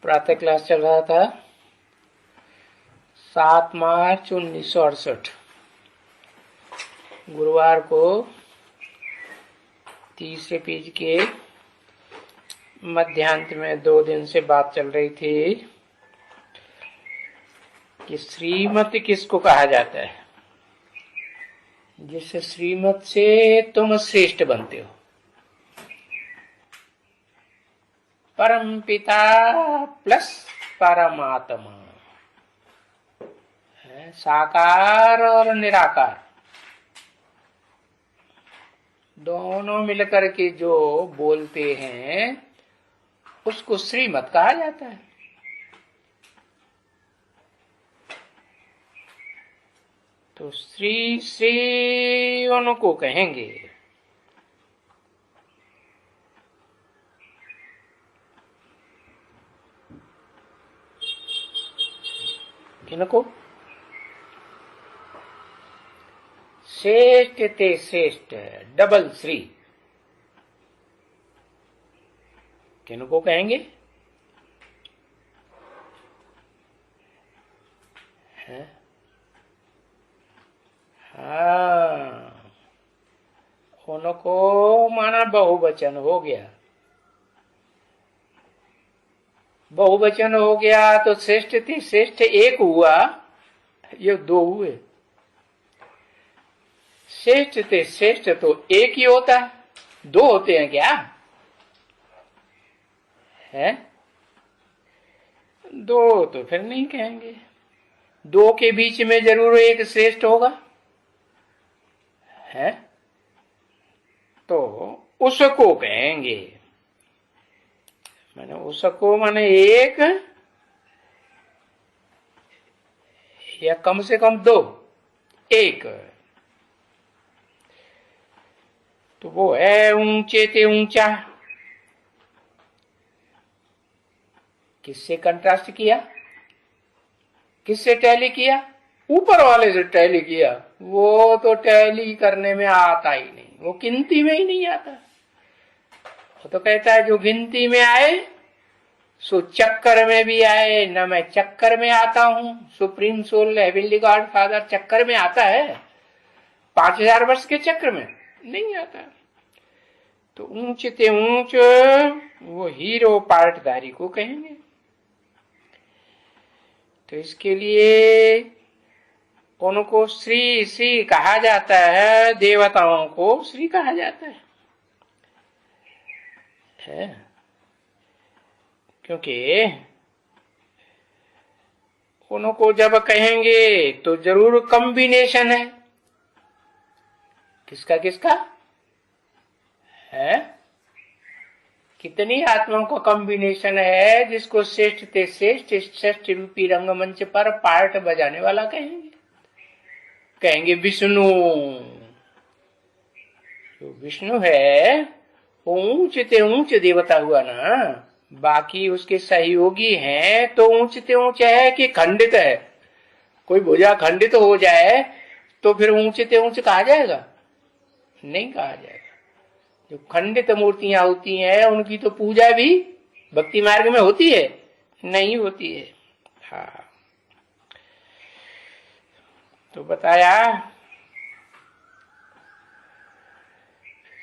प्रातः क्लास चल रहा था 7 मार्च 1968 गुरुवार को तीसरे पेज के मध्यांत में 2 दिन से बात चल रही थी कि श्रीमत किसको कहा जाता है, जिस श्रीमत से तुम श्रेष्ठ बनते हो। परम पिता प्लस परमात्मा, साकार और निराकार दोनों मिलकर के जो बोलते हैं उसको श्रीमत कहा जाता है। तो श्री श्री उनको कहेंगे। किनको? श्रेष्ठ ते श्रेष्ठ, डबल श्री किनको कहेंगे? हाँ, उनको माना बहुवचन हो गया। बहुवचन हो गया तो श्रेष्ठ ते श्रेष्ठ एक हुआ, ये 2 हुए। श्रेष्ठ ते श्रेष्ठ तो एक ही होता है, 2 होते हैं क्या? है 2 तो फिर नहीं कहेंगे। 2 के बीच में जरूर एक श्रेष्ठ होगा, है तो उसको कहेंगे। मैंने उसको माने एक या कम से कम 2, एक तो वो है ऊंचे ते ऊंचा। किससे कंट्रास्ट किया? किससे टैली किया? ऊपर वाले से टैली किया। वो तो टैली करने में आता ही नहीं, वो गिनती में ही नहीं आता। वो तो कहता है जो गिनती में आए सो चक्कर में भी आए। न मैं चक्कर में आता हूं, supreme soul heavenly God Father चक्कर में आता है? 5000 वर्ष के चक्र में नहीं आता। तो ऊंच ते ऊंच वो हीरो पार्टधारी को कहेंगे। तो इसके लिए उनको श्री श्री कहा जाता है, देवताओं को श्री कहा जाता है। क्योंकि उनको जब कहेंगे तो जरूर कॉम्बिनेशन है। किसका किसका है? कितनी आत्माओं का कॉम्बिनेशन है जिसको श्रेष्ठ ते श्रेष्ठ श्रेष्ठ रूपी रंगमंच पर पार्ट बजाने वाला कहेंगे। कहेंगे विष्णु। जो विष्णु है वो ऊंच ते ऊंच देवता हुआ ना। बाकी उसके सहयोगी हैं तो ऊंच ते ऊंच है कि खंडित है? कोई भुजा खंडित हो जाए तो फिर ऊंच ते ऊंच कहा जाएगा? नहीं कहा जाएगा। जो खंडित मूर्तियां होती हैं उनकी तो पूजा भी भक्ति मार्ग में होती है? नहीं होती है। हाँ, तो बताया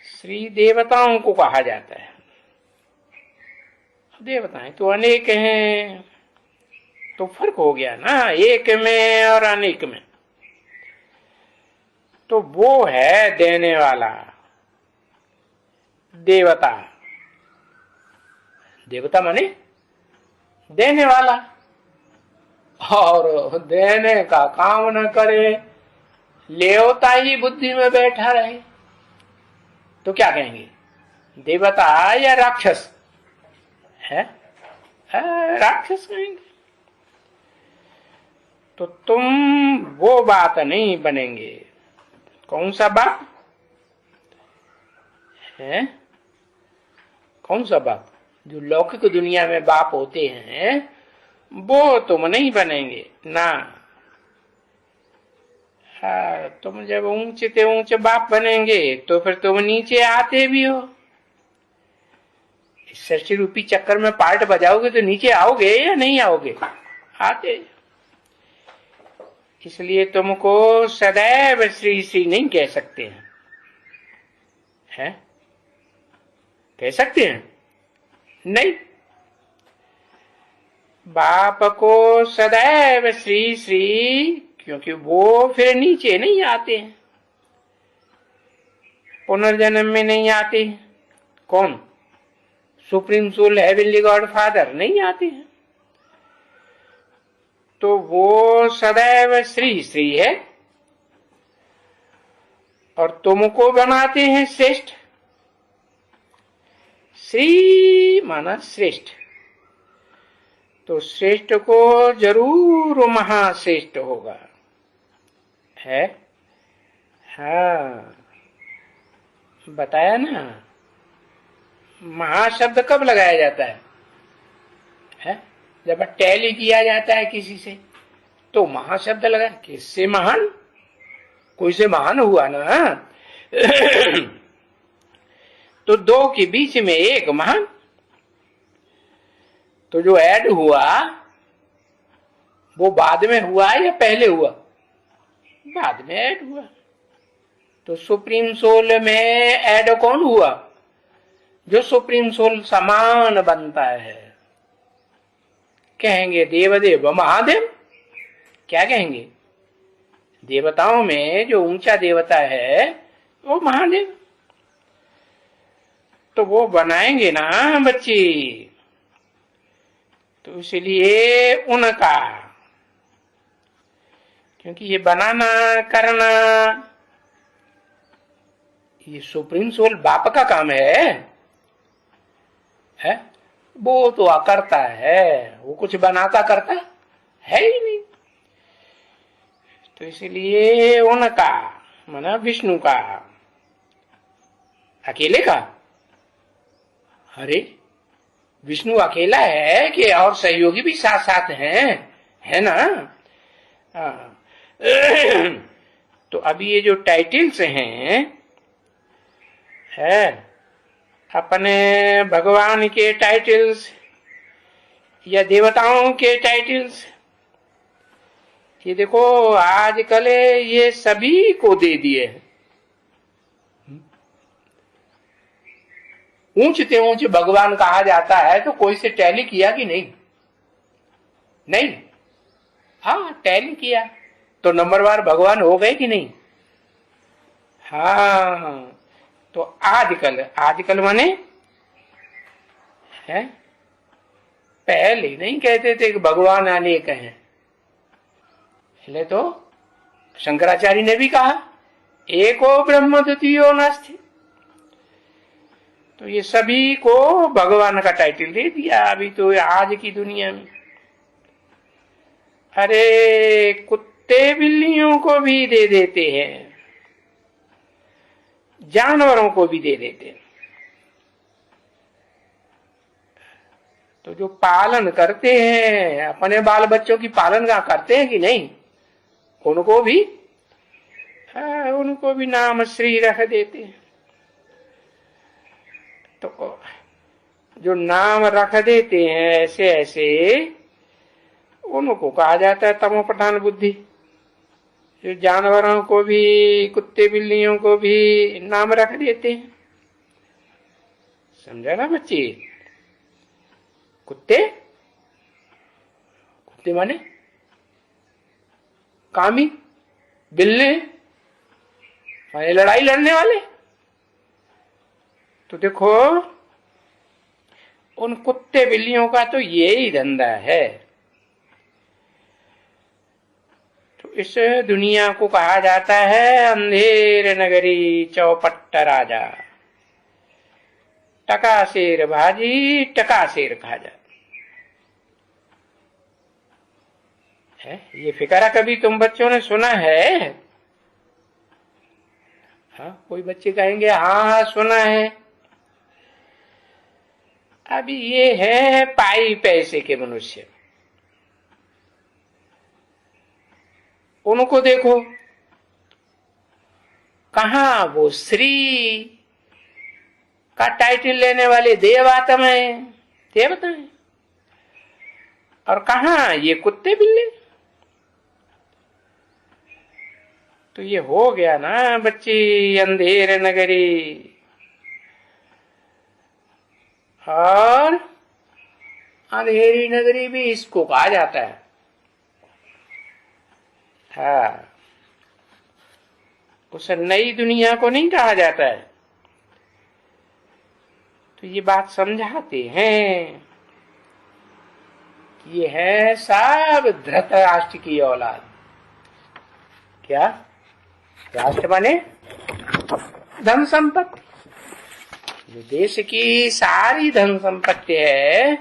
श्री देवताओं को कहा जाता है। देवताएं तो अनेक हैं, तो फर्क हो गया ना एक में और अनेक में। तो वो है देने वाला देवता। देवता माने देने वाला, और देने का काम न करे, लेवता ही बुद्धि में बैठा रहे तो क्या कहेंगे? देवता या राक्षस है? राक्षस कहेंगे। तो तुम वो बात नहीं बनेंगे। कौन सा बाप है? कौन सा बाप? जो लौकिक दुनिया में बाप होते हैं वो तुम नहीं बनेंगे ना। तुम जब ऊंचे ते ऊंचे बाप बनेंगे तो फिर तुम नीचे आते भी हो। सृष्टि रूपी चक्कर में पार्ट बजाओगे तो नीचे आओगे या नहीं आओगे? आते। इसलिए तुमको सदैव श्री श्री नहीं कह सकते हैं? कह सकते हैं? नहीं। बाप को सदैव श्री श्री, क्योंकि वो फिर नीचे नहीं आते हैं, पुनर्जन्म में नहीं आते हैं। कौन? Supreme soul heavenly God Father नहीं आते हैं। तो वो सदैव श्री श्री है और तुमको बनाते हैं श्रेष्ठ। श्री माना श्रेष्ठ, तो श्रेष्ठ को जरूर महाश्रेष्ठ होगा, है? हाँ, बताया ना। महाशब्द कब लगाया जाता है? जब टैली किया जाता है किसी से तो महाशब्द लगा। किससे महान? कोई से महान हुआ ना। तो दो के बीच में एक महान। तो जो ऐड हुआ वो बाद में हुआ या पहले हुआ? बाद में ऐड हुआ। तो सुप्रीम सोल में ऐड कौन हुआ? जो सुप्रीम सोल समान बनता है। कहेंगे देवदेव महादेव। क्या कहेंगे? देवताओं में जो ऊंचा देवता है वो महादेव। तो वो बनाएंगे ना बच्चे, तो इसलिए उनका, क्योंकि ये बनाना करना ये सुप्रीम सोल बाप का काम है? वो तो अकर्ता है, वो कुछ बनाता करता है ही नहीं। तो इसलिए उनका माना विष्णु का, अकेले का। अरे विष्णु अकेला है कि और सहयोगी भी साथ साथ हैं, है ना? तो अभी ये जो टाइटल्स हैं, है अपने भगवान के टाइटल्स या देवताओं के टाइटल्स, ये देखो आजकल ये सभी को दे दिए। ऊंचते ऊंच भगवान कहा जाता है तो कोई से टैली किया कि नहीं? नहीं। हाँ, टैली किया तो नंबरवार भगवान हो गए कि नहीं? हाँ। तो आजकल माने है, पहले नहीं कहते थे कि भगवान अनेक हैं। पहले तो शंकराचार्य ने भी कहा एको ब्रह्म द्वितीयो नास्ति। तो ये सभी को भगवान का टाइटल दे दिया अभी तो आज की दुनिया में। अरे कुत्ते बिल्लियों को भी दे देते हैं, जानवरों को भी दे देते हैं। तो जो पालन करते हैं, अपने बाल बच्चों की पालन करते हैं कि नहीं, उनको भी नाम श्री रख देते हैं। तो जो नाम रख देते हैं ऐसे ऐसे, उनको कहा जाता है तमो प्रधान बुद्धि। जो जानवरों को भी, कुत्ते बिल्लियों को भी नाम रख देते हैं। समझा ना बच्चे? कुत्ते माने कामी, बिल्ली माने लड़ाई लड़ने वाले। तो देखो उन कुत्ते बिल्लियों का तो यही धंधा है। तो इस दुनिया को कहा जाता है अंधेर नगरी चौपट्ट राजा, टका शेर भाजी टका शेर खाजा। है ये फिकरा कभी तुम बच्चों ने सुना है? हाँ, कोई बच्चे कहेंगे हाँ सुना है। अभी ये है पाई पैसे के मनुष्य, उनको देखो कहाँ वो श्री, का टाइटल लेने वाले देवता हैं, देवता हैं। और कहा ये कुत्ते बिल्ले। तो ये हो गया ना बच्ची अंधेर नगरी। और अंधेरी नगरी भी इसको कहा जाता है। हाँ, उस नई दुनिया को नहीं कहा जाता है। तो ये बात समझाते हैं कि ये है सब धृतराष्ट्र की औलाद। क्या? राष्ट्र माने धन संपत्ति। जो देश की सारी धन संपत्ति है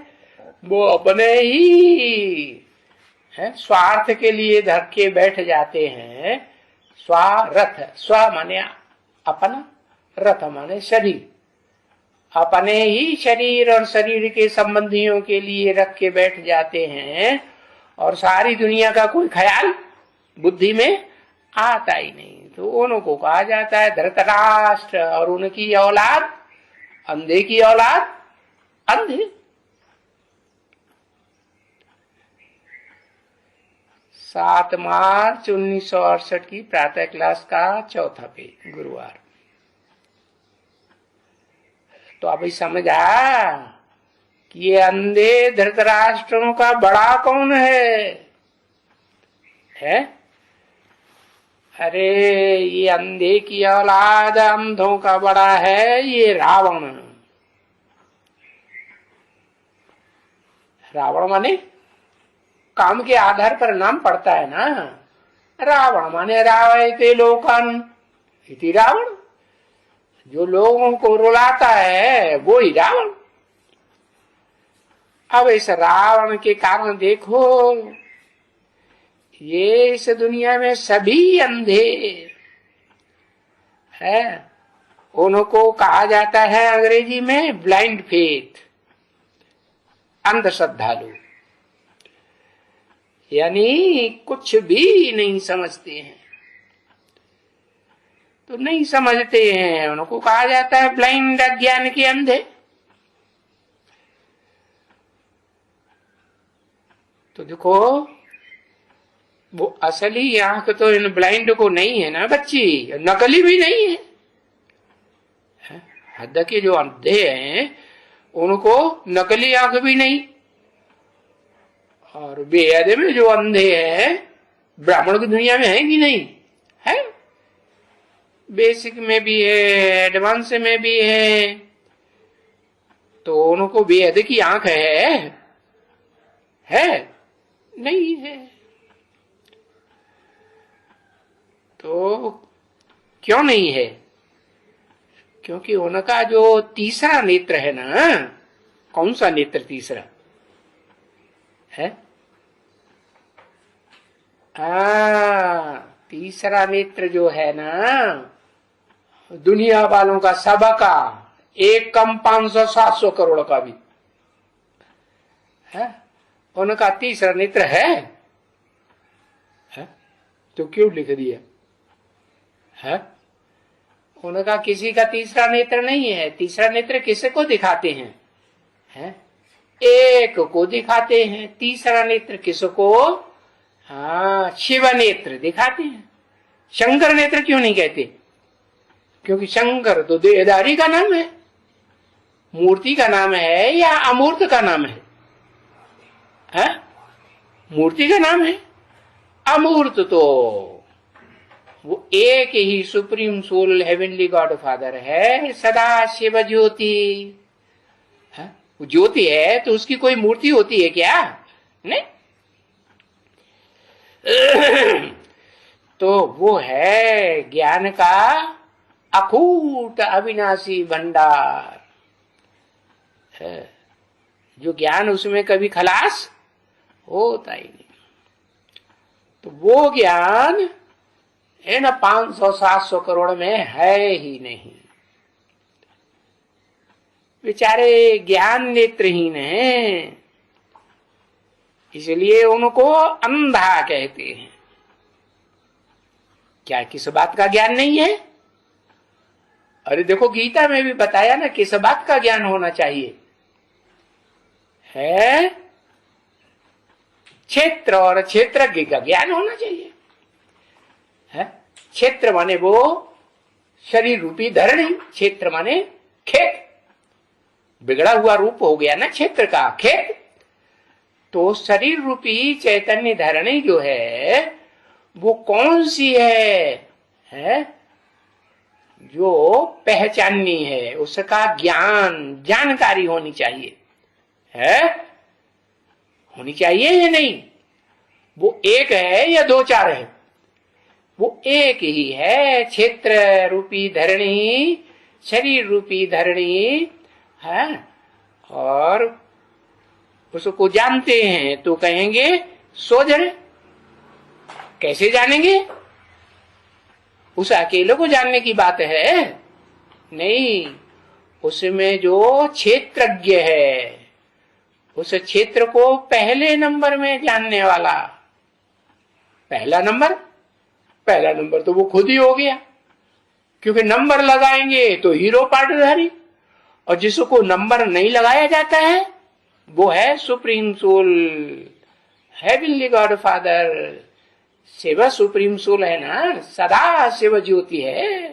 वो अपने ही है स्वार्थ के लिए धर के बैठ जाते हैं। स्वारथ, स्व माने अपना, रथ माने शरीर। अपने ही शरीर और शरीर के संबंधियों के लिए रख के बैठ जाते हैं और सारी दुनिया का कोई ख्याल बुद्धि में आता ही नहीं। तो उनको कहा जाता है धृतराष्ट्र। और उनकी औलाद, अंधे की औलाद अंधे। 7 मार्च 1968 की प्रातः क्लास का चौथा पेज, गुरुवार। तो अभी समझ आया कि ये अंधे धृतराष्ट्रों का बड़ा कौन है? अरे ये अंधे की औलाद अंधों का बड़ा है ये रावण। रावण माने काम के आधार पर नाम पड़ता है ना। रावण माने रावयते लोकन इति रावण। जो लोगों को रुलाता है वो ही रावण। अब इस रावण के कारण देखो ये इस दुनिया में सभी अंधे है। उनको कहा जाता है अंग्रेजी में ब्लाइंड फेथ, अंध श्रद्धालु। यानी कुछ भी नहीं समझते हैं। तो नहीं समझते हैं उनको कहा जाता है ब्लाइंड, अज्ञान के अंधे। तो देखो वो असली आंख तो इन ब्लाइंड को नहीं है ना बच्ची, नकली भी नहीं है। हद के जो अंधे हैं उनको नकली आंख भी नहीं। और बेहद में जो अंधे हैं ब्राह्मण की दुनिया में है कि नहीं है? बेसिक में भी है, एडवांस में भी है। तो उनको बेहद की आंख है नहीं है। तो क्यों नहीं है? क्योंकि उनका जो तीसरा नेत्र है ना, कौन सा नेत्र तीसरा है? तीसरा नेत्र जो है ना दुनिया वालों का सबका, एक कम 500-700 करोड़ का भी है, उनका तीसरा नेत्र है? तो क्यों लिख दिया है? उनका किसी का तीसरा नेत्र नहीं है। तीसरा नेत्र किसे को दिखाते हैं? एक को दिखाते हैं। तीसरा नेत्र किसको? शिव नेत्र दिखाते हैं। शंकर नेत्र क्यों नहीं कहते? क्योंकि शंकर तो देहधारी का नाम है, मूर्ति का नाम है या अमूर्त का नाम है? मूर्ति का नाम है। अमूर्त तो वो एक ही supreme soul heavenly God father है, सदा शिव ज्योति। वो ज्योति है तो उसकी कोई मूर्ति होती है क्या? नहीं। तो वो है ज्ञान का अकूट अविनाशी भंडार है। जो ज्ञान उसमें कभी खलास होता ही नहीं। तो वो ज्ञान इन 500-700 करोड़ में है ही नहीं। बेचारे ज्ञान नेत्रहीन हैं, इसलिए उनको अंधा कहते हैं। क्या किस बात का ज्ञान नहीं है? अरे देखो गीता में भी बताया ना किस बात का ज्ञान होना चाहिए है, क्षेत्र और क्षेत्रज्ञ का ज्ञान होना चाहिए है। क्षेत्र माने वो शरीर रूपी धरणी, क्षेत्र माने खेत, बिगड़ा हुआ रूप हो गया ना क्षेत्र का, खेत। तो शरीर रूपी चैतन्य धरणी जो है वो कौन सी है जो पहचाननी है, उसका ज्ञान जानकारी होनी चाहिए है, होनी चाहिए या नहीं। वो एक है या दो चार है, वो एक ही है, क्षेत्र रूपी धरणी, शरीर रूपी धरणी है। और उसको जानते हैं तो कहेंगे सोजर। कैसे जानेंगे? उस अकेले को जानने की बात है नहीं, उसमें जो क्षेत्रज्ञ है, उस क्षेत्र को पहले नंबर में जानने वाला, पहला नंबर तो वो खुद ही हो गया, क्योंकि नंबर लगाएंगे तो हीरो पार्टधारी, और जिसको नंबर नहीं लगाया जाता है वो है supreme soul, heavenly God Father, Shiv supreme soul है ना, सदा शिव ज्योति है।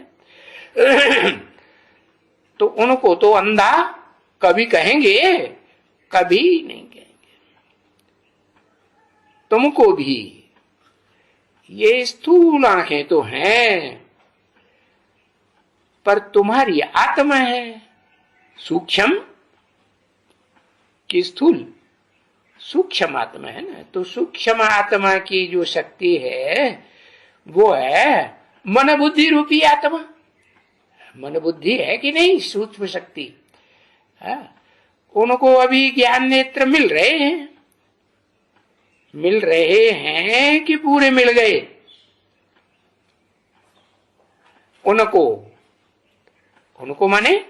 तो उनको तो अंधा कभी कहेंगे, कभी नहीं कहेंगे। तुमको भी ये स्थूल आंखें तो हैं, पर तुम्हारी आत्मा है सूक्ष्म कि स्थूल, सूक्ष्म आत्मा है ना। तो सूक्ष्म आत्मा की जो शक्ति है वो है मन बुद्धि रूपी आत्मा। मन बुद्धि है कि नहीं, सूक्ष्म शक्ति है। उनको अभी ज्ञान नेत्र मिल रहे हैं कि पूरे मिल गए उनको माने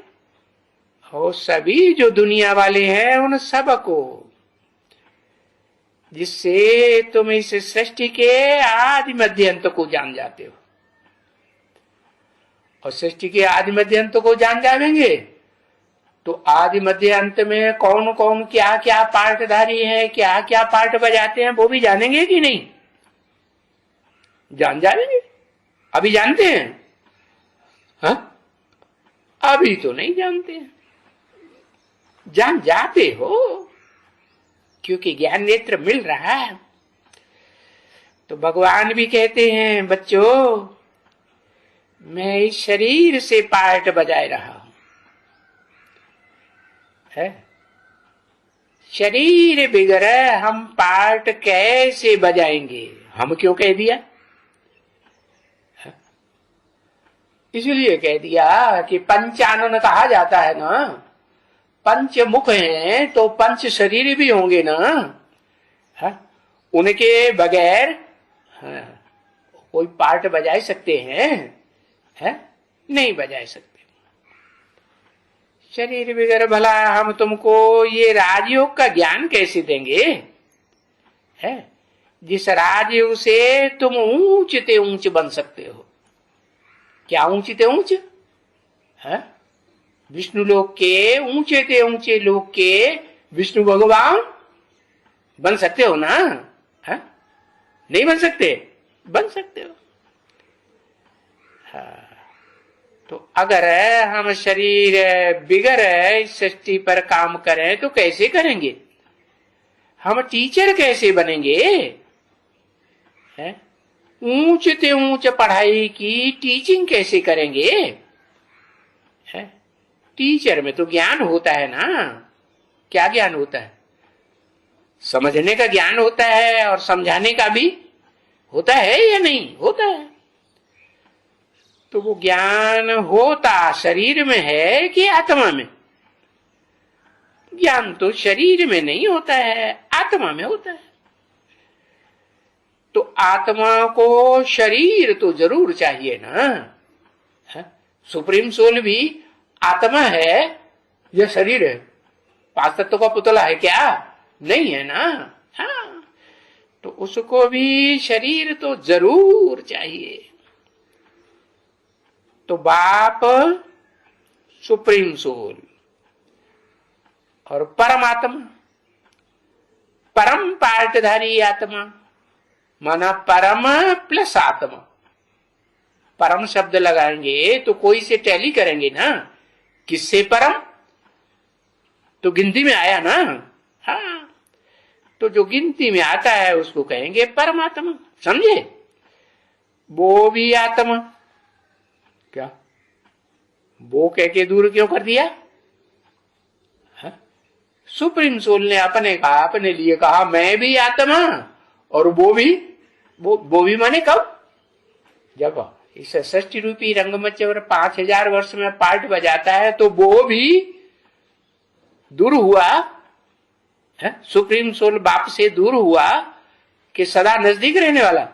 और सभी जो दुनिया वाले हैं उन सबको, जिससे तुम इस सृष्टि के आदि मध्य अंत को जान जाते हो। और सृष्टि के आदि मध्य अंत को जान जाएंगे तो आदि मध्य अंत में कौन कौन क्या क्या पार्टधारी है, क्या क्या पार्ट बजाते हैं, वो भी जानेंगे कि नहीं? जान जाएंगे। अभी जानते हैं? हाँ, अभी तो नहीं जानते हैं, जान जाते हो क्योंकि ज्ञान नेत्र मिल रहा है। तो भगवान भी कहते हैं बच्चों, मैं इस शरीर से पार्ट बजाए रहा हूं है। शरीर बिगड़ हम पार्ट कैसे बजाएंगे? हम क्यों कह दिया? इसलिए कह दिया कि पंचानन कहा जाता है ना, पंच मुख हैं तो पंच शरीर भी होंगे ना है? उनके बगैर कोई पार्ट बजा सकते हैं है? नहीं बजा सकते। शरीर बिगड़ भला हम तुमको ये राजयोग का ज्ञान कैसे देंगे है? जिस राजयोग से तुम ऊंचते ऊंच बन सकते हो। क्या ऊंचते ऊंच है? विष्णु लोक के ऊंचे ऊंचे लोक के विष्णु भगवान बन सकते हो ना है? नहीं बन सकते? बन सकते हो। हाँ। तो अगर हम शरीर बिगड़ इस सृष्टि पर काम करें तो कैसे करेंगे? हम टीचर कैसे बनेंगे है? ऊंचते ऊंच पढ़ाई की टीचिंग कैसे करेंगे है? टीचर में तो ज्ञान होता है ना। क्या ज्ञान होता है? समझने का ज्ञान होता है और समझाने का भी होता है या नहीं होता है? तो वो ज्ञान होता शरीर में है कि आत्मा में? ज्ञान तो शरीर में नहीं होता है, आत्मा में होता है। तो आत्मा को शरीर तो जरूर चाहिए ना है? सुप्रीम सोल भी आत्मा है या शरीर है? पांच तत्व का पुतला है क्या? नहीं है ना। हाँ, तो उसको भी शरीर तो जरूर चाहिए। तो बाप सुप्रीम सोल। और परमात्मा, परम पार्टधारी आत्मा, माना परम प्लस आत्मा। परम शब्द लगाएंगे तो कोई से टैली करेंगे ना, किससे परम, तो गिनती में आया ना। हाँ, तो जो गिनती में आता है उसको कहेंगे परमात्मा, समझे। वो भी आत्मा, क्या वो कह के दूर क्यों कर दिया? सुप्रीम सोल ने अपने कहा, अपने लिए कहा मैं भी आत्मा, और वो भी माने कब, जब इस षष्टि रूपी रंगमंच और 5000 वर्ष में पार्ट बजाता है तो वो भी दूर हुआ है? सुप्रीम सोल बाप से दूर हुआ कि सदा नजदीक रहने वाला,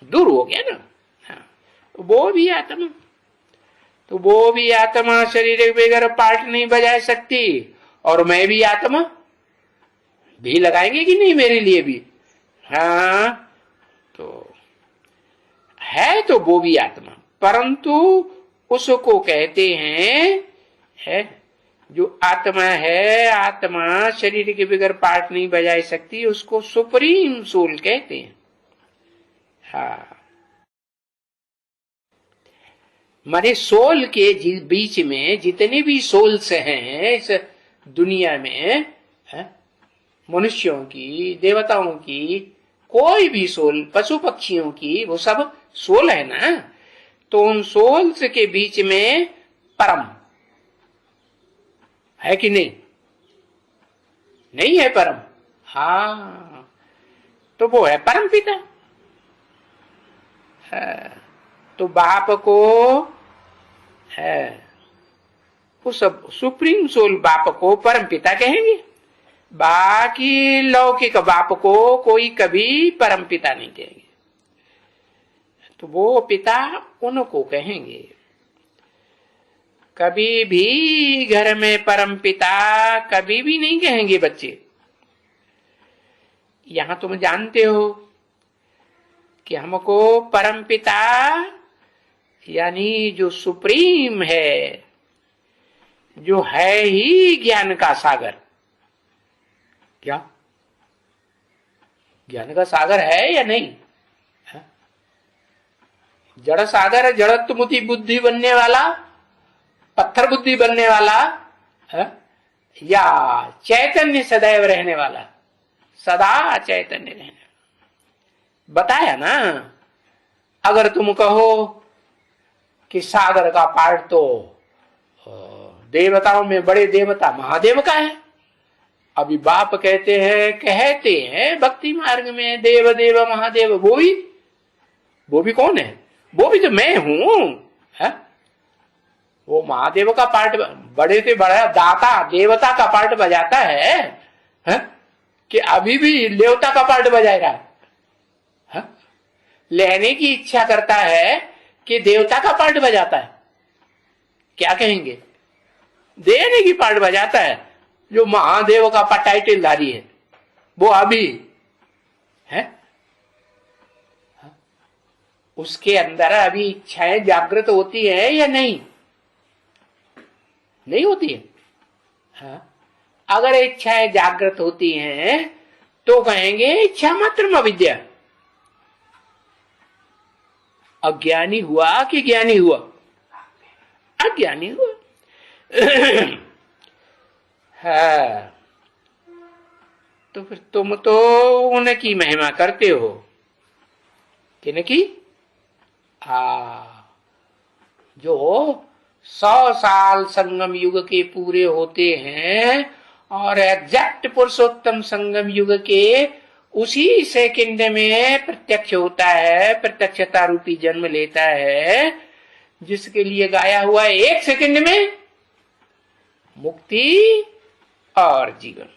दूर हो गया ना। हाँ, वो भी आत्मा, तो वो भी आत्मा शरीर के बगैर पार्ट नहीं बजा सकती, और मैं भी आत्मा भी लगाएंगे कि नहीं मेरे लिए भी। हाँ, तो है तो वो भी आत्मा, परंतु उसको कहते हैं, है जो आत्मा है, आत्मा शरीर के बगैर पार्ट नहीं बजा सकती, उसको सुप्रीम सोल कहते हैं। हाँ, माने सोल के बीच में जितने भी सोल्स हैं इस दुनिया में, है मनुष्यों की, देवताओं की, कोई भी सोल, पशु पक्षियों की, वो सब सोल है ना। तो उन सोल्स के बीच में परम है कि नहीं? नहीं है परम? हाँ, तो वो है परम पिता। तो बाप को है, वो सब सुप्रीम सोल बाप को परम पिता कहेंगे। बाकी लौकिक बाप को कोई कभी परम पिता नहीं कहेंगे, तो वो पिता उनको कहेंगे। कभी भी घर में परम पिता कभी भी नहीं कहेंगे बच्चे। यहां तुम जानते हो कि हमको परम पिता यानी जो सुप्रीम है, जो है ही ज्ञान का सागर, क्या ज्ञान का सागर है या नहीं? जड़ सागर, जड़त्वमुति बुद्धि बनने वाला, पत्थर बुद्धि बनने वाला है, या चैतन्य सदैव रहने वाला, सदा चैतन्य रहने वाला? बताया ना। अगर तुम कहो कि सागर का पार्ट तो देवताओं में बड़े देवता महादेव का है, अभी बाप कहते हैं भक्ति मार्ग में देव देव महादेव, वो भी कौन है? वो भी तो मैं हूं, है? वो महादेव का पार्ट, बड़े से बड़ा दाता देवता का पार्ट बजाता है? कि अभी भी देवता का पार्ट बजा रहा है? लेने की इच्छा करता है कि देवता का पार्ट बजाता है? क्या कहेंगे? देने की पार्ट बजाता है। जो महादेव का टाइटलधारी है वो अभी है, उसके अंदर अभी इच्छाएं जागृत होती है या नहीं? नहीं होती है। हाँ? अगर इच्छाएं जागृत होती हैं तो कहेंगे इच्छा मात्र अविद्या। अज्ञानी हुआ कि ज्ञानी हुआ? अज्ञानी हुआ। है, तो फिर तुम तो उनकी महिमा करते हो, किनकी? जो 100 साल संगम युग के पूरे होते हैं और एग्जैक्ट पुरुषोत्तम संगम युग के उसी सेकंड में प्रत्यक्ष होता है, प्रत्यक्षता रूपी जन्म लेता है, जिसके लिए गाया हुआ 1 सेकंड में मुक्ति और जीवन।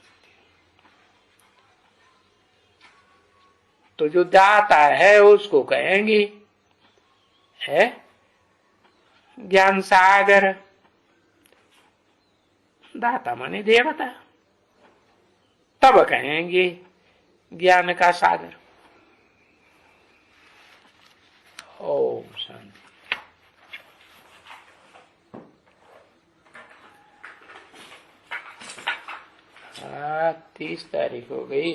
तो जो दाता है उसको कहेंगे है ज्ञान सागर। दाता माने देवता, तब कहेंगे ज्ञान का सागर। ओम शांति। हाँ 30 तारीख हो गई।